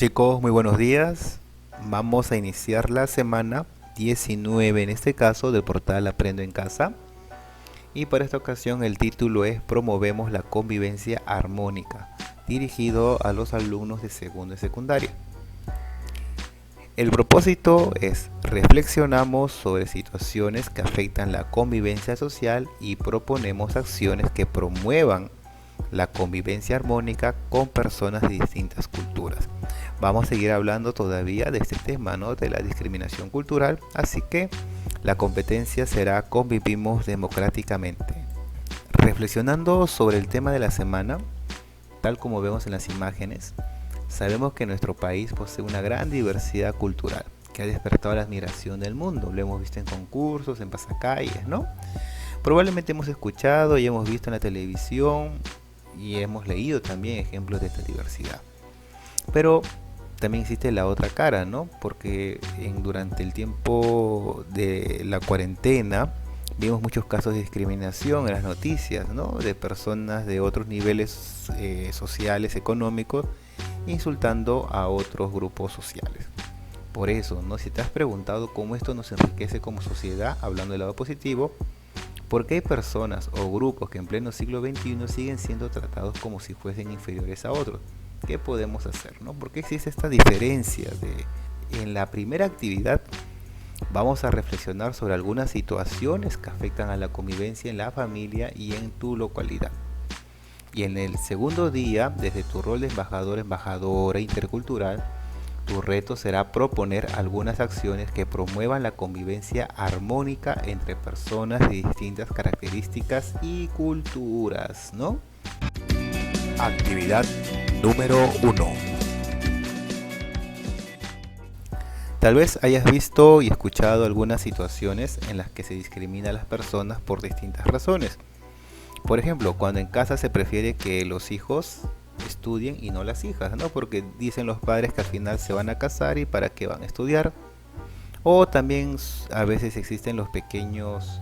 Chicos, muy buenos días. Vamos a iniciar la semana 19, en este caso, del portal Aprendo en Casa. Y para esta ocasión el título es Promovemos la convivencia armónica, dirigido a los alumnos de segundo y secundaria. El propósito es reflexionamos sobre situaciones que afectan la convivencia social y proponemos acciones que promuevan la convivencia armónica con personas de distintas culturas. Vamos a seguir hablando todavía de este tema, ¿no? De la discriminación cultural, así que la competencia será Convivimos democráticamente. Reflexionando sobre el tema de la semana, tal como vemos en las imágenes, sabemos que nuestro país posee una gran diversidad cultural que ha despertado la admiración del mundo. Lo hemos visto en concursos, en pasacalles, ¿no? Probablemente hemos escuchado y hemos visto en la televisión y hemos leído también ejemplos de esta diversidad. Pero también existe la otra cara, ¿no? Porque durante el tiempo de la cuarentena vimos muchos casos de discriminación en las noticias, ¿no? De personas de otros niveles sociales, económicos, insultando a otros grupos sociales. Por eso, ¿no? Si te has preguntado cómo esto nos enriquece como sociedad, hablando del lado positivo, ¿por qué hay personas o grupos que en pleno siglo XXI siguen siendo tratados como si fuesen inferiores a otros? ¿Qué podemos hacer, no? ¿Por qué existe esta diferencia? En la primera actividad vamos a reflexionar sobre algunas situaciones que afectan a la convivencia en la familia y en tu localidad. Y en el segundo día, desde tu rol de embajador, embajadora intercultural, tu reto será proponer algunas acciones que promuevan la convivencia armónica entre personas de distintas características y culturas, ¿no? Actividad número 1. Tal vez hayas visto y escuchado algunas situaciones en las que se discrimina a las personas por distintas razones. Por ejemplo, cuando en casa se prefiere que los hijos estudien y no las hijas, ¿no? Porque dicen los padres que al final se van a casar y para qué van a estudiar. O también a veces existen los pequeños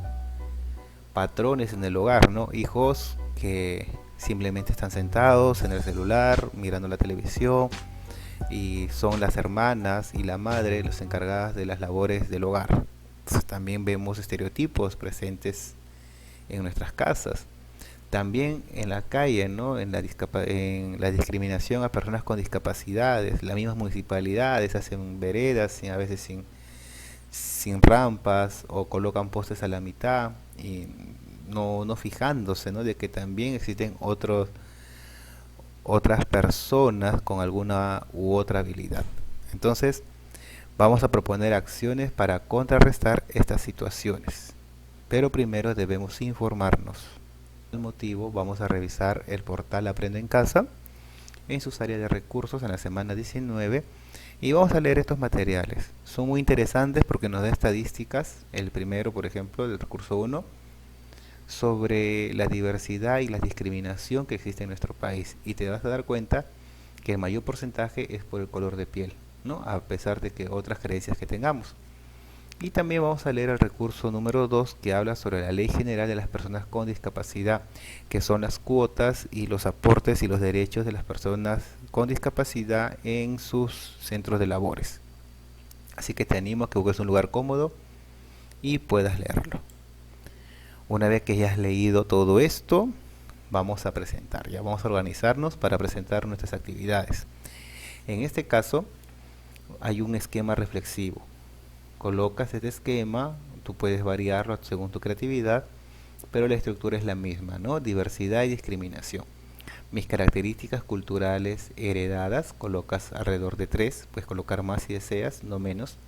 patrones en el hogar, ¿no? Hijos que simplemente están sentados en el celular, mirando la televisión, y son las hermanas y la madre las encargadas de las labores del hogar. Entonces, también vemos estereotipos presentes en nuestras casas. También en la calle, ¿no? En la discriminación a personas con discapacidades. Las mismas municipalidades hacen veredas, a veces sin rampas, o colocan postes a la mitad y no fijándose, ¿no? De que también existen otras personas con alguna u otra habilidad. Entonces, vamos a proponer acciones para contrarrestar estas situaciones. Pero primero debemos informarnos. Por el motivo, vamos a revisar el portal Aprendo en Casa en sus áreas de recursos en la semana 19 y vamos a leer estos materiales. Son muy interesantes porque nos da estadísticas. El primero, por ejemplo, del recurso 1, sobre la diversidad y la discriminación que existe en nuestro país, y te vas a dar cuenta que el mayor porcentaje es por el color de piel, ¿no? A pesar de que otras creencias que tengamos. Y también vamos a leer el recurso número 2, que habla sobre la Ley General de las Personas con Discapacidad, que son las cuotas y los aportes y los derechos de las personas con discapacidad en sus centros de labores. Así que te animo a que busques un lugar cómodo y puedas leerlo. Una vez que ya has leído todo esto, vamos a presentar, ya vamos a organizarnos para presentar nuestras actividades. En este caso, hay un esquema reflexivo. Colocas este esquema, tú puedes variarlo según tu creatividad, pero la estructura es la misma, ¿no? Diversidad y discriminación. Mis características culturales heredadas, colocas alrededor de 3, puedes colocar más si deseas, no menos.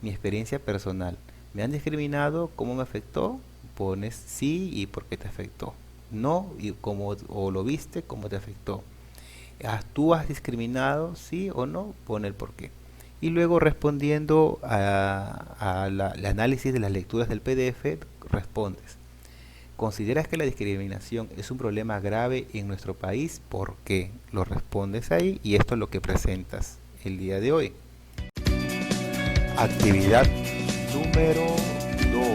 Mi experiencia personal, ¿me han discriminado? ¿Cómo me afectó? Pones sí y por qué te afectó. No y cómo, o lo viste, cómo te afectó. ¿Tú has discriminado? Sí o no, pone el por qué. Y luego, respondiendo al análisis de las lecturas del PDF, respondes: ¿consideras que la discriminación es un problema grave en nuestro país? ¿Por qué? Lo respondes ahí y esto es lo que presentas el día de hoy. Actividad número 2.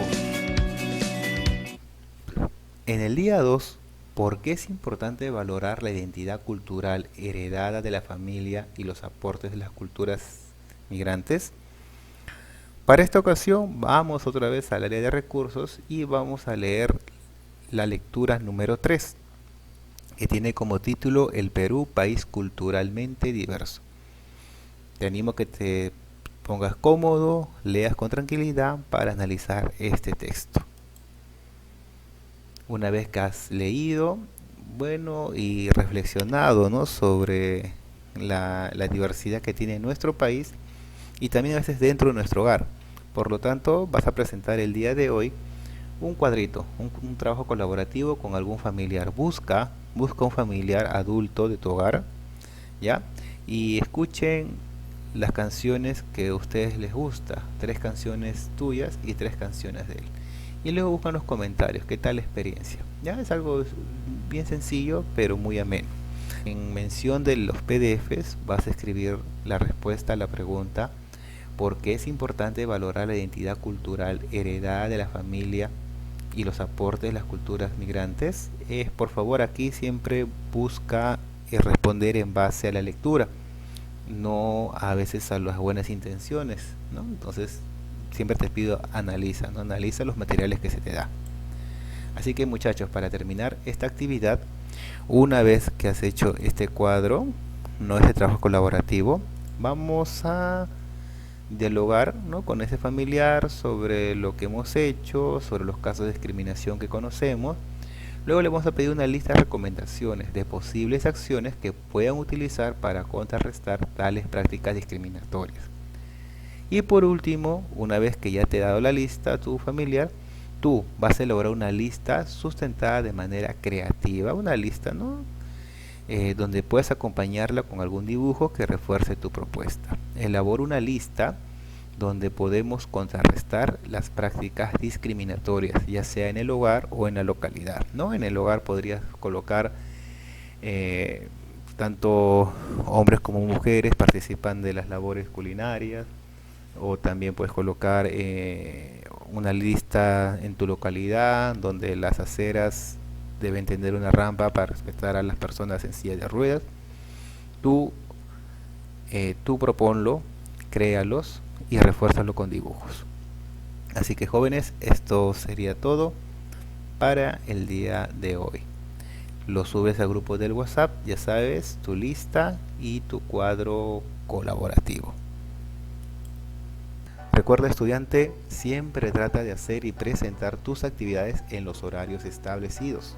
En el día 2 ¿Por qué es importante valorar la identidad cultural heredada de la familia y los aportes de las culturas migrantes? Para esta ocasión vamos otra vez al área de recursos y vamos a leer la lectura número 3, que tiene como título El Perú, país culturalmente diverso. Te animo a que te pongas cómodo, leas con tranquilidad para analizar este texto. Una vez que has leído, bueno, y reflexionado, ¿no?, sobre la diversidad que tiene nuestro país y también a veces dentro de nuestro hogar. Por lo tanto, vas a presentar el día de hoy un cuadrito, un trabajo colaborativo con algún familiar. Busca un familiar adulto de tu hogar, ¿ya? Y escuchen las canciones que a ustedes les gusta, 3 canciones tuyas y 3 canciones de él. Y luego buscan los comentarios, qué tal la experiencia. Ya es algo bien sencillo, pero muy ameno. En mención de los PDFs vas a escribir la respuesta a la pregunta: ¿por qué es importante valorar la identidad cultural heredada de la familia y los aportes de las culturas migrantes? Por favor, aquí siempre busca responder en base a la lectura, no a veces a las buenas intenciones, ¿no? Entonces, siempre te pido analiza, ¿no? Analiza los materiales que se te da. Así que, muchachos, para terminar esta actividad, una vez que has hecho este cuadro, no este trabajo colaborativo, vamos a dialogar, ¿no?, con ese familiar sobre lo que hemos hecho, sobre los casos de discriminación que conocemos. Luego le vamos a pedir una lista de recomendaciones de posibles acciones que puedan utilizar para contrarrestar tales prácticas discriminatorias. Y por último, una vez que ya te he dado la lista a tu familiar, tú vas a elaborar una lista sustentada de manera creativa, una lista, ¿no?, donde puedes acompañarla con algún dibujo que refuerce tu propuesta. Elabora una lista donde podemos contrarrestar las prácticas discriminatorias, ya sea en el hogar o en la localidad, ¿no? En el hogar podrías colocar tanto hombres como mujeres participan de las labores culinarias, o también puedes colocar una lista en tu localidad donde las aceras deben tener una rampa para respetar a las personas en silla de ruedas. Tú proponlo, créalos y refuérzalo con dibujos. Así que, jóvenes, esto sería todo para el día de hoy. Lo subes al grupo del WhatsApp, ya sabes, tu lista y tu cuadro colaborativo. Recuerda, estudiante, siempre trata de hacer y presentar tus actividades en los horarios establecidos.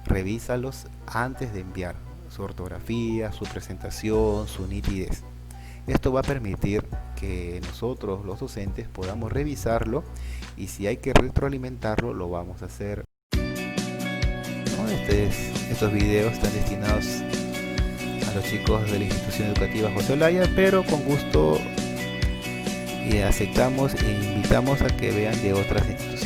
Revísalos antes de enviar, su ortografía, su presentación, su nitidez. Esto va a permitir que nosotros, los docentes, podamos revisarlo, y si hay que retroalimentarlo, lo vamos a hacer. ¿No? Estos videos están destinados a los chicos de la institución educativa José Olaya, pero con gusto aceptamos e invitamos a que vean de otras instituciones.